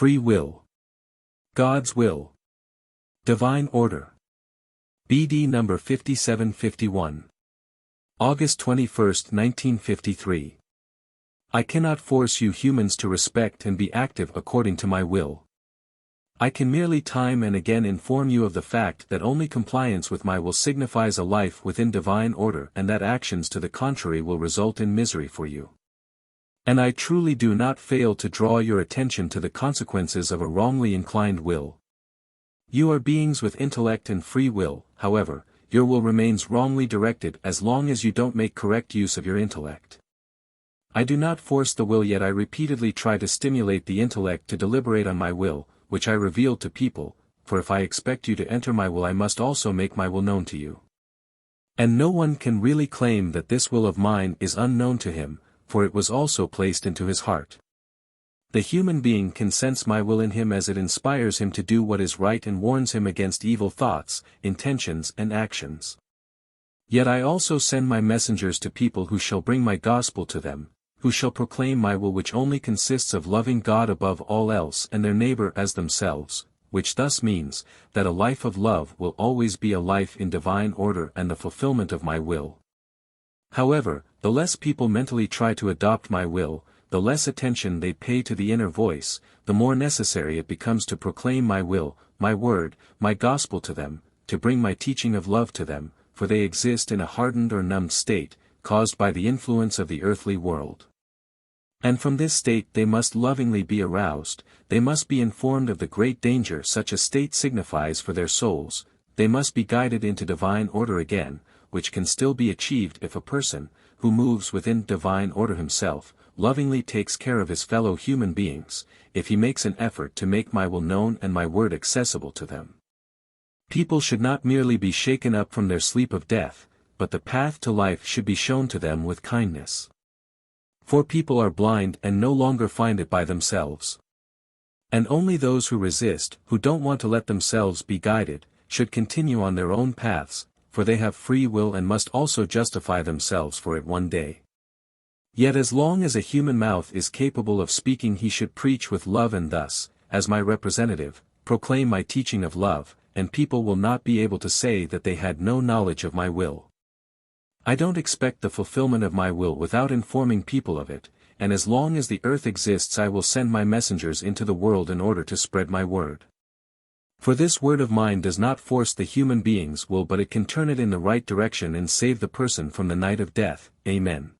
Free will. God's will. Divine order. BD number 5751. August 21, 1953. I cannot force you humans to respect and be active according to my will. I can merely time and again inform you of the fact that only compliance with my will signifies a life within divine order and that actions to the contrary will result in misery for you. And I truly do not fail to draw your attention to the consequences of a wrongly inclined will. You are beings with intellect and free will, however, your will remains wrongly directed as long as you don't make correct use of your intellect. I do not force the will, yet I repeatedly try to stimulate the intellect to deliberate on my will, which I reveal to people, for if I expect you to enter my will I must also make my will known to you. And no one can really claim that this will of mine is unknown to him, for it was also placed into his heart. The human being can sense my will in him as it inspires him to do what is right and warns him against evil thoughts, intentions and actions. Yet I also send my messengers to people who shall bring my gospel to them, who shall proclaim my will, which only consists of loving God above all else and their neighbor as themselves, which thus means, that a life of love will always be a life in divine order and the fulfillment of my will. However, the less people mentally try to adopt my will, the less attention they pay to the inner voice, the more necessary it becomes to proclaim my will, my word, my gospel to them, to bring my teaching of love to them, for they exist in a hardened or numbed state, caused by the influence of the earthly world. And from this state they must lovingly be aroused, they must be informed of the great danger such a state signifies for their souls, they must be guided into divine order again, which can still be achieved if a person, who moves within divine order himself, lovingly takes care of his fellow human beings, if he makes an effort to make my will known and my word accessible to them. People should not merely be shaken up from their sleep of death, but the path to life should be shown to them with kindness. For people are blind and no longer find it by themselves. And only those who resist, who don't want to let themselves be guided, should continue on their own paths, for they have free will and must also justify themselves for it one day. Yet as long as a human mouth is capable of speaking, he should preach with love and thus, as my representative, proclaim my teaching of love, and people will not be able to say that they had no knowledge of my will. I don't expect the fulfillment of my will without informing people of it, and as long as the earth exists I will send my messengers into the world in order to spread my word. For this word of mine does not force the human being's will, but it can turn it in the right direction and save the person from the night of death. Amen.